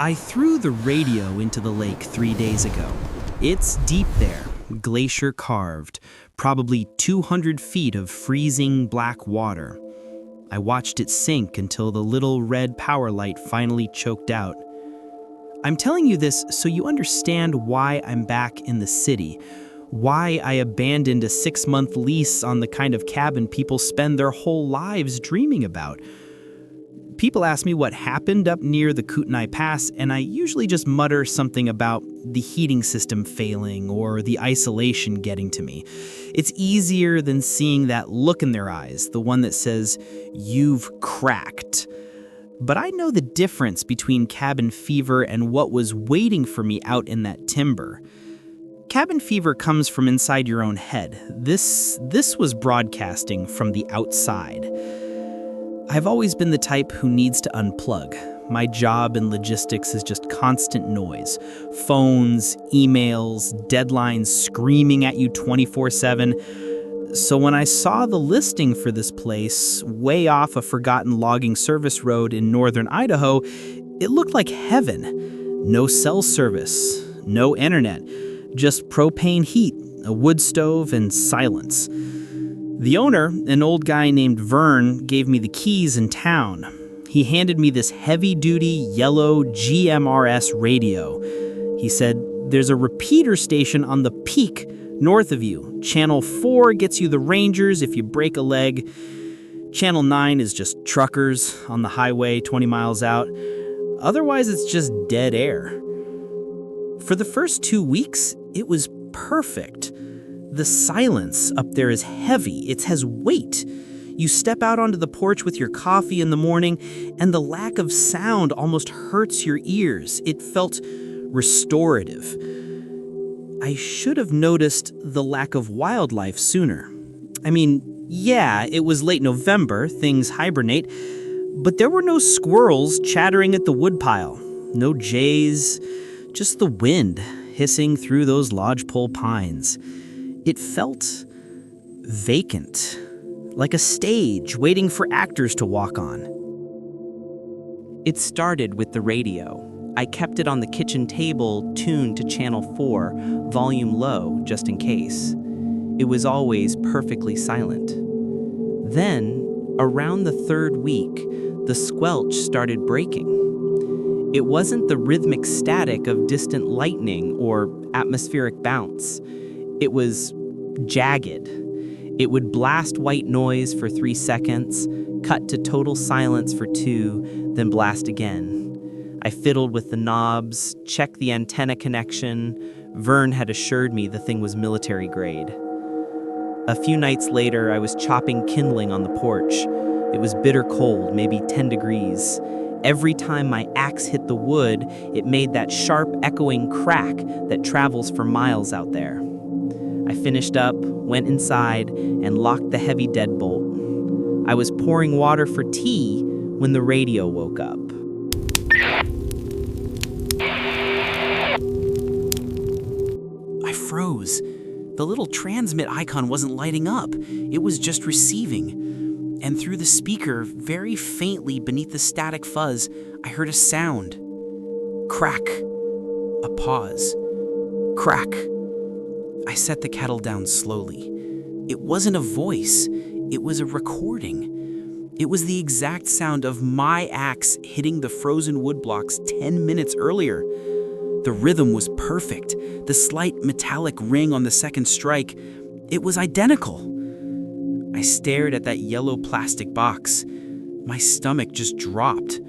I threw the radio into the lake 3 days ago. It's deep there, glacier carved, probably 200 feet of freezing black water. I watched it sink until the little red power light finally choked out. I'm telling you this so you understand why I'm back in the city, why I abandoned a 6-month lease on the kind of cabin people spend their whole lives dreaming about. People ask me what happened up near the Kootenai Pass, and I usually just mutter something about the heating system failing or the isolation getting to me. It's easier than seeing that look in their eyes, the one that says, "You've cracked." But I know the difference between cabin fever and what was waiting for me out in that timber. Cabin fever comes from inside your own head. This was broadcasting from the outside. I've always been the type who needs to unplug. My job in logistics is just constant noise. Phones, emails, deadlines screaming at you 24/7. So when I saw the listing for this place, way off a forgotten logging service road in northern Idaho, it looked like heaven. No cell service, no internet, just propane heat, a wood stove, and silence. The owner, an old guy named Vern, gave me the keys in town. He handed me this heavy-duty yellow GMRS radio. He said, "There's a repeater station on the peak north of you. Channel 4 gets you the Rangers if you break a leg. Channel 9 is just truckers on the highway 20 miles out. Otherwise, it's just dead air." For the first 2 weeks, it was perfect. The silence up there is heavy. It has weight. You step out onto the porch with your coffee in the morning, and the lack of sound almost hurts your ears. It felt restorative. I should have noticed the lack of wildlife sooner. I mean, yeah, it was late November, things hibernate, but there were no squirrels chattering at the woodpile, no jays, just the wind hissing through those lodgepole pines. It felt vacant, like a stage waiting for actors to walk on. It started with the radio. I kept it on the kitchen table, tuned to Channel 4, volume low, just in case. It was always perfectly silent. Then, around the 3rd week, the squelch started breaking. It wasn't the rhythmic static of distant lightning or atmospheric bounce. It was jagged. It would blast white noise for 3 seconds, cut to total silence for 2, then blast again. I fiddled with the knobs, checked the antenna connection. Vern had assured me the thing was military grade. A few nights later, I was chopping kindling on the porch. It was bitter cold, maybe 10 degrees. Every time my axe hit the wood, it made that sharp, echoing crack that travels for miles out there. I finished up, went inside, and locked the heavy deadbolt. I was pouring water for tea when the radio woke up. I froze. The little transmit icon wasn't lighting up. It was just receiving. And through the speaker, very faintly beneath the static fuzz, I heard a sound. Crack. A pause. Crack. I set the kettle down slowly. It wasn't a voice. It was a recording. It was the exact sound of my axe hitting the frozen wood blocks 10 minutes earlier. The rhythm was perfect. The slight metallic ring on the second strike, it was identical. I stared at that yellow plastic box. My stomach just dropped.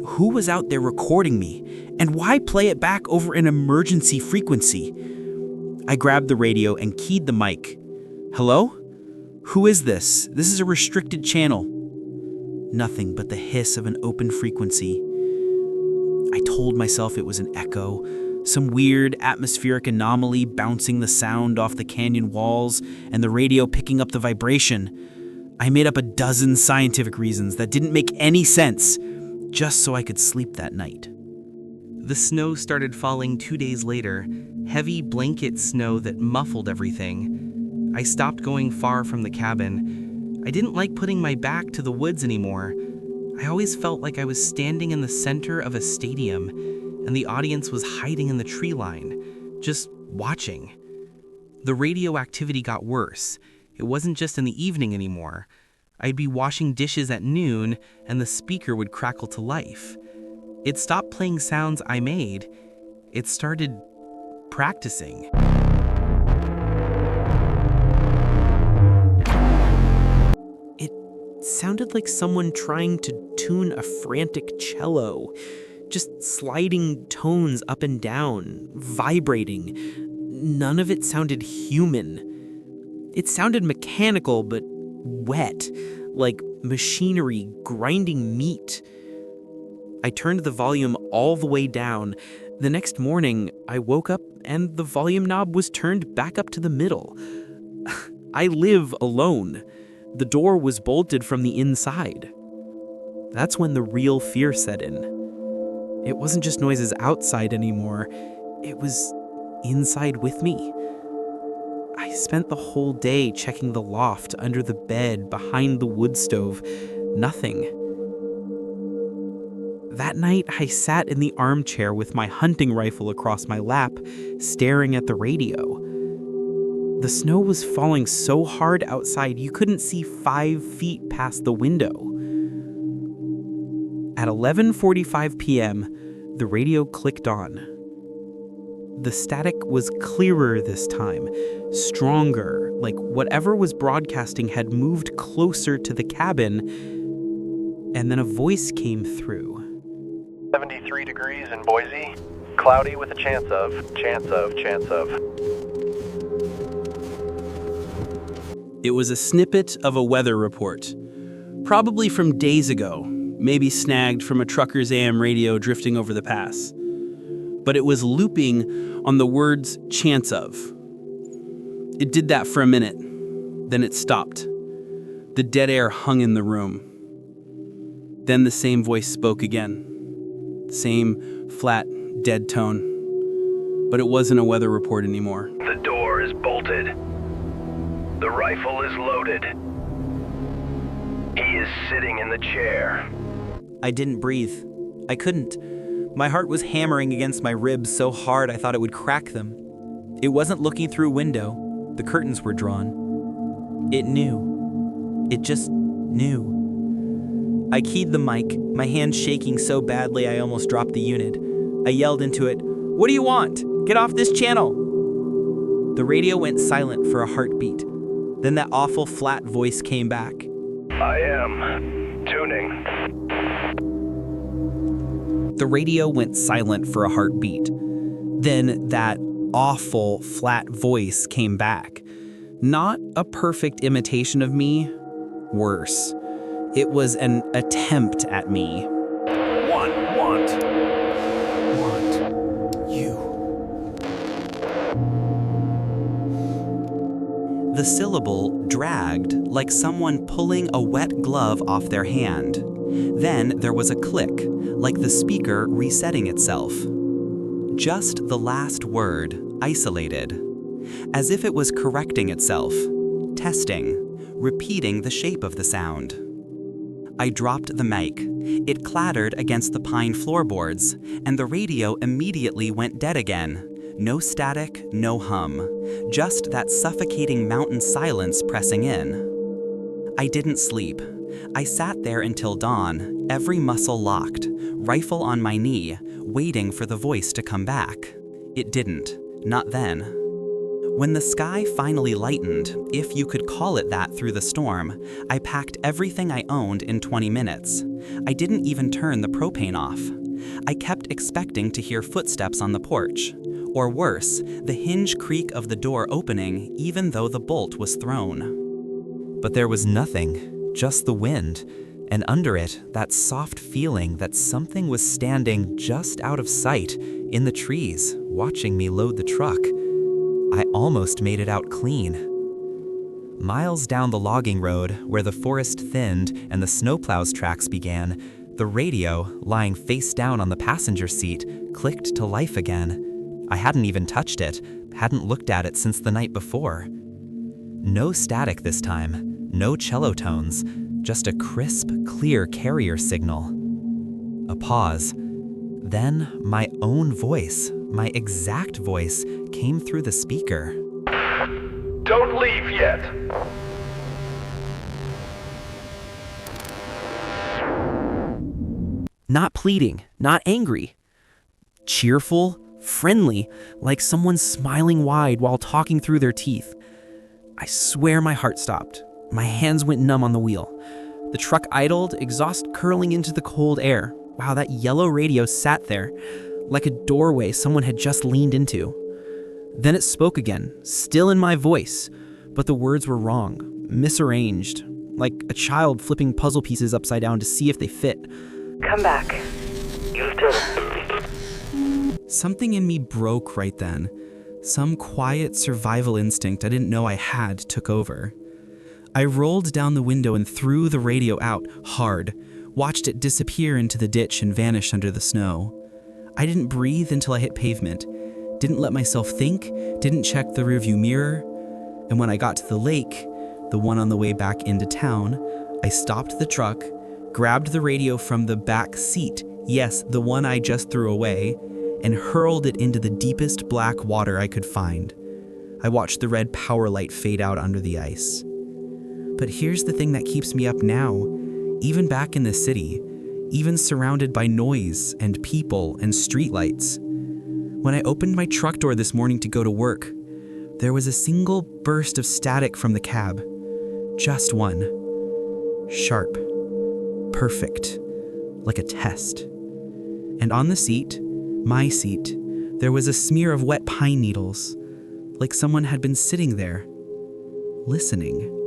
Who was out there recording me? And why play it back over an emergency frequency? I grabbed the radio and keyed the mic. "Hello? Who is this? This is a restricted channel." Nothing but the hiss of an open frequency. I told myself it was an echo, some weird atmospheric anomaly bouncing the sound off the canyon walls and the radio picking up the vibration. I made up a dozen scientific reasons that didn't make any sense, just so I could sleep that night. The snow started falling 2 days later, heavy blanket snow that muffled everything. I stopped going far from the cabin. I didn't like putting my back to the woods anymore. I always felt like I was standing in the center of a stadium and the audience was hiding in the tree line, just watching. The radioactivity got worse. It wasn't just in the evening anymore. I'd be washing dishes at noon and the speaker would crackle to life. It stopped playing sounds I made. It started practicing. It sounded like someone trying to tune a frantic cello, just sliding tones up and down, vibrating. None of it sounded human. It sounded mechanical, but wet, like machinery grinding meat. I turned the volume all the way down. The next morning, I woke up and the volume knob was turned back up to the middle. I live alone. The door was bolted from the inside. That's when the real fear set in. It wasn't just noises outside anymore. It was inside with me. I spent the whole day checking the loft, under the bed, behind the wood stove. Nothing. That night, I sat in the armchair with my hunting rifle across my lap, staring at the radio. The snow was falling so hard outside you couldn't see 5 feet past the window. At 11:45 p.m., the radio clicked on. The static was clearer this time, stronger, like whatever was broadcasting had moved closer to the cabin, and then a voice came through. 73 degrees in Boise. Cloudy with a chance of. It was a snippet of a weather report, probably from days ago, maybe snagged from a trucker's AM radio drifting over the pass. But it was looping on the words chance of. It did that for a minute, then it stopped. The dead air hung in the room. Then the same voice spoke again. Same flat, dead tone. But it wasn't a weather report anymore. The door is bolted. The rifle is loaded. He is sitting in the chair. I didn't breathe. I couldn't. My heart was hammering against my ribs so hard I thought it would crack them. It wasn't looking through a window. The curtains were drawn. It knew. It just knew. I keyed the mic, my hand shaking so badly I almost dropped the unit. I yelled into it, "What do you want? Get off this channel!" The radio went silent for a heartbeat. Then that awful flat voice came back. I am tuning. The radio went silent for a heartbeat. Then that awful flat voice came back. Not a perfect imitation of me, worse. It was an attempt at me. Want. You. The syllable dragged like someone pulling a wet glove off their hand. Then there was a click, like the speaker resetting itself. Just the last word, isolated. As if it was correcting itself, testing, repeating the shape of the sound. I dropped the mic. It clattered against the pine floorboards, and the radio immediately went dead again. No static, no hum. Just that suffocating mountain silence pressing in. I didn't sleep. I sat there until dawn, every muscle locked, rifle on my knee, waiting for the voice to come back. It didn't. Not then. When the sky finally lightened, if you could call it that through the storm, I packed everything I owned in 20 minutes. I didn't even turn the propane off. I kept expecting to hear footsteps on the porch. Or worse, the hinge creak of the door opening even though the bolt was thrown. But there was nothing, just the wind, and under it, that soft feeling that something was standing just out of sight, in the trees, watching me load the truck. I almost made it out clean. Miles down the logging road, where the forest thinned and the snowplow's tracks began, the radio, lying face down on the passenger seat, clicked to life again. I hadn't even touched it, hadn't looked at it since the night before. No static this time, no cello tones, just a crisp, clear carrier signal. A pause. Then my own voice, my exact voice, came through the speaker. Don't leave yet. Not pleading, not angry. Cheerful, friendly, like someone smiling wide while talking through their teeth. I swear my heart stopped. My hands went numb on the wheel. The truck idled, exhaust curling into the cold air. Wow, that yellow radio sat there, like a doorway someone had just leaned into. Then it spoke again, still in my voice, but the words were wrong, misarranged, like a child flipping puzzle pieces upside down to see if they fit. Come back. You'll do it. Something in me broke right then. Some quiet survival instinct I didn't know I had took over. I rolled down the window and threw the radio out hard, watched it disappear into the ditch and vanish under the snow. I didn't breathe until I hit pavement, didn't let myself think, didn't check the rearview mirror. And when I got to the lake, the one on the way back into town, I stopped the truck, grabbed the radio from the back seat, yes, the one I just threw away, and hurled it into the deepest black water I could find. I watched the red power light fade out under the ice. But here's the thing that keeps me up now, even back in the city, even surrounded by noise and people and streetlights. When I opened my truck door this morning to go to work, there was a single burst of static from the cab. Just one. Sharp. Perfect. Like a test. And on the seat, my seat, there was a smear of wet pine needles, like someone had been sitting there, listening.